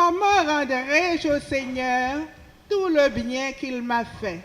Comment rendrai-je au Seigneur tout le bien qu'il m'a fait?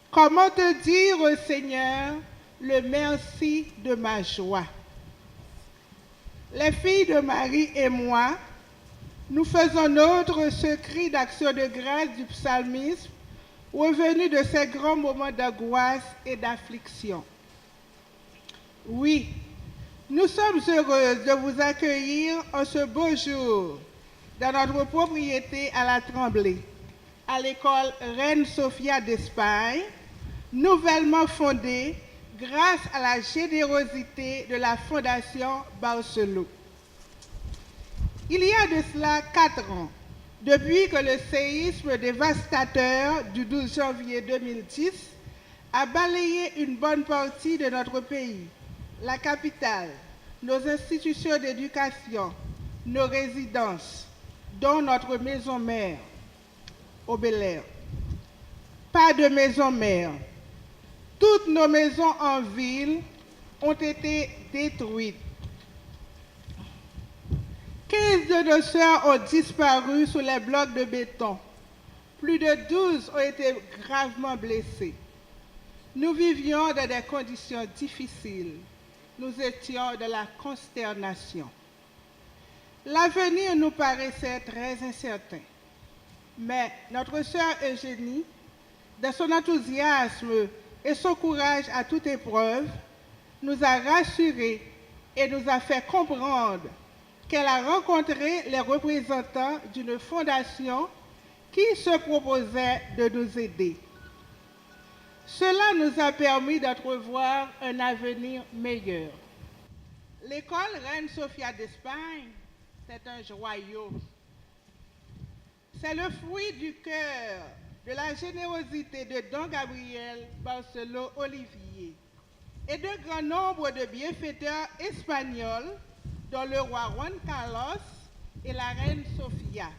Comment te dire au Seigneur le merci de ma joie? Les filles de Marie et moi, nous faisons nôtre ce cri d'action de grâce du psalmisme, revenu de ces grands moments d'angoisse et d'affliction. Oui, nous sommes heureuses de vous accueillir en ce beau jour dans notre propriété à la Tremblay, à l'école Reine Sofia d'Espagne, nouvellement fondée grâce à la générosité de la Fondation Barcelot. Il y a de cela 4 ans, depuis que le séisme dévastateur du 12 janvier 2010 a balayé une bonne partie de notre pays, la capitale, nos institutions d'éducation, nos résidences, dont notre maison mère, au Bel-Air. Pas de maison mère. Toutes nos maisons en ville ont été détruites. 15 de nos sœurs ont disparu sous les blocs de béton. Plus de 12 ont été gravement blessées. Nous vivions dans des conditions difficiles. Nous étions dans la consternation. L'avenir nous paraissait très incertain. Mais notre sœur Eugénie, de son enthousiasme et son courage à toute épreuve, nous a rassurés et nous a fait comprendre qu'elle a rencontré les représentants d'une fondation qui se proposait de nous aider. Cela nous a permis d'entrevoir un avenir meilleur. L'école Reine Sofia d'Espagne, c'est un joyau. C'est le fruit du cœur, de la générosité de Don Gabriel Barceló Olivier et de grand nombre de bienfaiteurs espagnols, dont le roi Juan Carlos et la reine Sofia.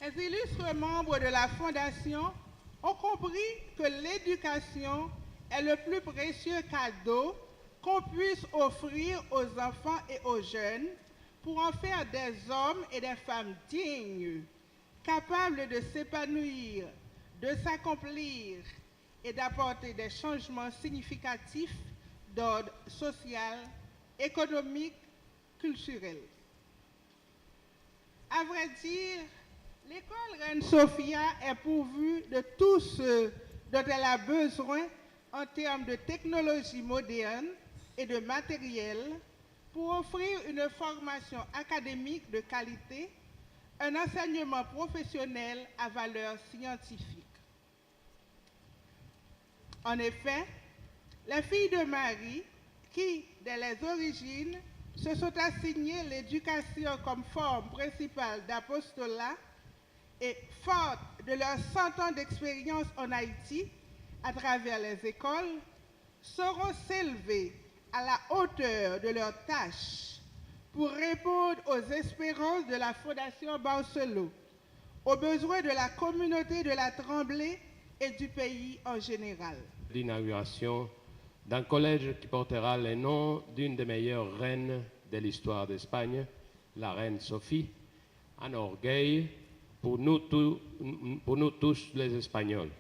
Les illustres membres de la Fondation ont compris que l'éducation est le plus précieux cadeau qu'on puisse offrir aux enfants et aux jeunes pour en faire des hommes et des femmes dignes, capables de s'épanouir, de s'accomplir et d'apporter des changements significatifs d'ordre social, économique, culturel. À vrai dire, l'école Reine Sofia est pourvue de tout ce dont elle a besoin en termes de technologie moderne et de matériel pour offrir une formation académique de qualité, un enseignement professionnel à valeur scientifique. En effet, les filles de Marie, qui, dès les origines, se sont assignées l'éducation comme forme principale d'apostolat et fortes de leurs 100 ans d'expérience en Haïti à travers les écoles, sauront s'élever à la hauteur de leurs tâches pour répondre aux espérances de la Fondation Barceló, aux besoins de la communauté de la Tremblay et du pays en général. L'inauguration d'un collège qui portera le nom d'une des meilleures reines de l'histoire d'Espagne, la reine Sophie, un orgueil pour nous tous les Espagnols,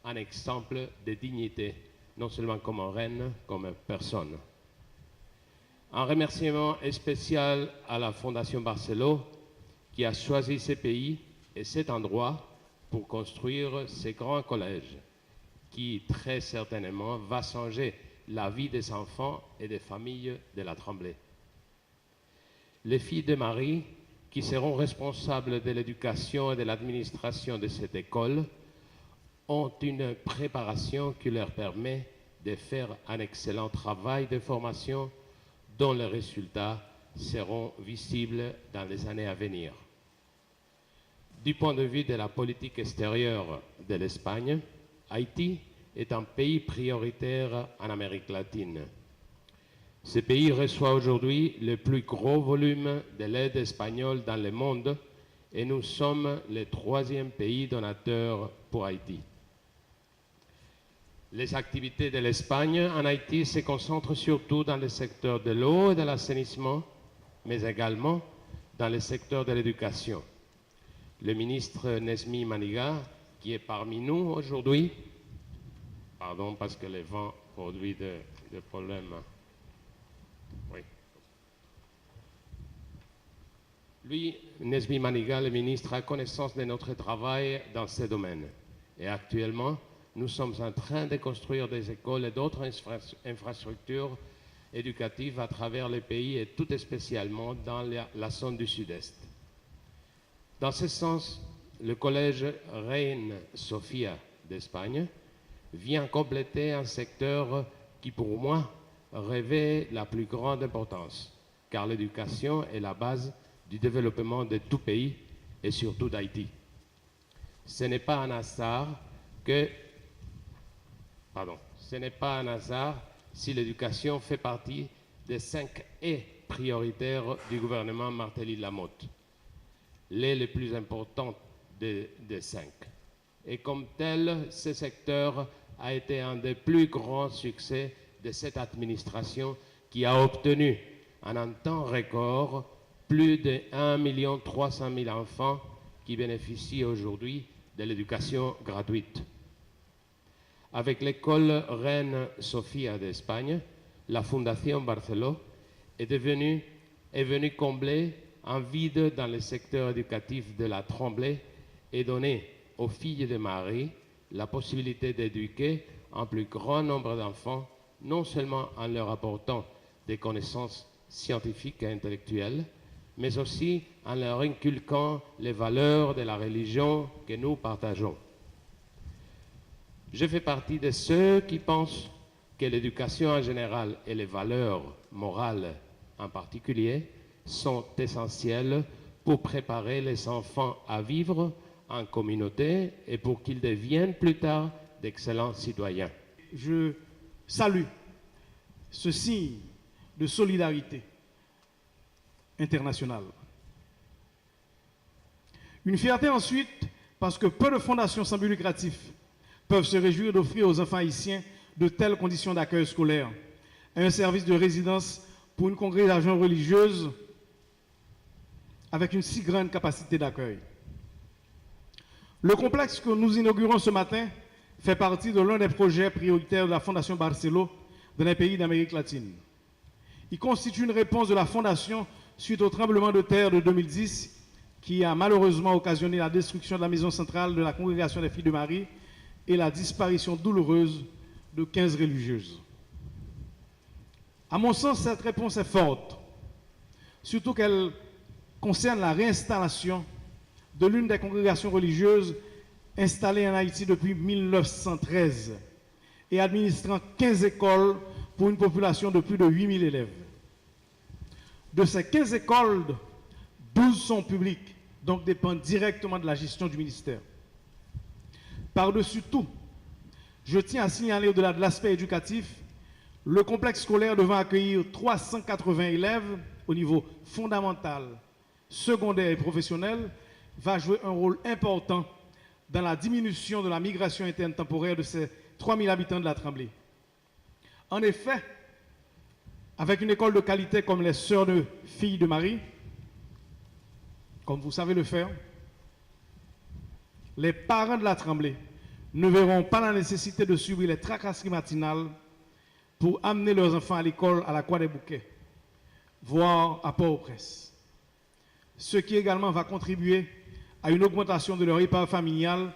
un exemple de dignité, non seulement comme reine, comme personne. Un remerciement spécial à la Fondation Barceló qui a choisi ce pays et cet endroit pour construire ce grand collège qui très certainement va changer la vie des enfants et des familles de la Tremblay. Les filles de Marie, qui seront responsables de l'éducation et de l'administration de cette école, ont une préparation qui leur permet de faire un excellent travail de formation dont les résultats seront visibles dans les années à venir. Du point de vue de la politique extérieure de l'Espagne, Haïti est un pays prioritaire en Amérique latine. Ce pays reçoit aujourd'hui le plus gros volume de l'aide espagnole dans le monde et nous sommes le 3e pays donateur pour Haïti. Les activités de l'Espagne en Haïti se concentrent surtout dans le secteur de l'eau et de l'assainissement, mais également dans le secteur de l'éducation. Le ministre Nesmi Maniga, qui est parmi nous aujourd'hui, pardon parce que le vent produit des problèmes. Oui. Lui, Nesmi Maniga, le ministre, a connaissance de notre travail dans ces domaines. Et actuellement, nous sommes en train de construire des écoles et d'autres infrastructures éducatives à travers le pays et tout spécialement dans la zone du Sud-Est. Dans ce sens, le collège Reine Sofia d'Espagne vient compléter un secteur qui, pour moi, revêt la plus grande importance, car l'éducation est la base du développement de tout pays et surtout d'Haïti. Ce n'est pas un hasard si l'éducation fait partie des 5 E prioritaires du gouvernement Martelly Lamotte, les plus importantes des 5. Et comme tel, ce secteur a été un des plus grands succès de cette administration qui a obtenu en un temps record plus de 1 300 000 enfants qui bénéficient aujourd'hui de l'éducation gratuite. Avec l'école Reine Sofia d'Espagne, la Fondation Barceló est venue combler un vide dans le secteur éducatif de la Tremblay et donner aux filles de Marie la possibilité d'éduquer un plus grand nombre d'enfants, non seulement en leur apportant des connaissances scientifiques et intellectuelles, mais aussi en leur inculquant les valeurs de la religion que nous partageons. Je fais partie de ceux qui pensent que l'éducation en général et les valeurs morales en particulier sont essentielles pour préparer les enfants à vivre en communauté et pour qu'ils deviennent plus tard d'excellents citoyens. Je salue ce signe de solidarité internationale. Une fierté ensuite parce que peu de fondations sans but lucratif peuvent se réjouir d'offrir aux enfants haïtiens de telles conditions d'accueil scolaire et un service de résidence pour une congrégation religieuse avec une si grande capacité d'accueil. Le complexe que nous inaugurons ce matin fait partie de l'un des projets prioritaires de la Fondation Barceló dans les pays d'Amérique latine. Il constitue une réponse de la Fondation suite au tremblement de terre de 2010 qui a malheureusement occasionné la destruction de la maison centrale de la Congrégation des Filles de Marie et la disparition douloureuse de 15 religieuses. À mon sens, cette réponse est forte, surtout qu'elle concerne la réinstallation de l'une des congrégations religieuses installées en Haïti depuis 1913 et administrant 15 écoles pour une population de plus de 8000 élèves. De ces 15 écoles, 12 sont publiques, donc dépendent directement de la gestion du ministère. Par-dessus tout, je tiens à signaler au-delà de l'aspect éducatif, le complexe scolaire devant accueillir 380 élèves au niveau fondamental, secondaire et professionnel, va jouer un rôle important dans la diminution de la migration interne temporaire de ces 3000 habitants de la Tremblay. En effet, avec une école de qualité comme les Sœurs de Filles de Marie, comme vous savez le faire, les parents de la Tremblay ne verront pas la nécessité de subir les tracasseries matinales pour amener leurs enfants à l'école à la Croix des Bouquets, voire à Port-au-Prince. Ce qui également va contribuer à une augmentation de leur épargne familiale,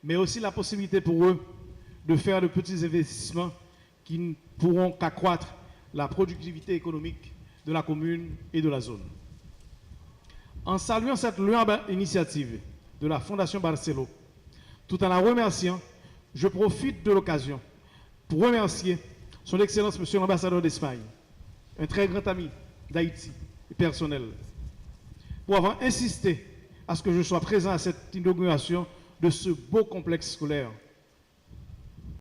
mais aussi la possibilité pour eux de faire de petits investissements qui ne pourront qu'accroître la productivité économique de la commune et de la zone. En saluant cette louable initiative de la Fondation Barceló, tout en la remerciant, je profite de l'occasion pour remercier son Excellence Monsieur l'ambassadeur d'Espagne, un très grand ami d'Haïti et personnel, pour avoir insisté à ce que je sois présent à cette inauguration de ce beau complexe scolaire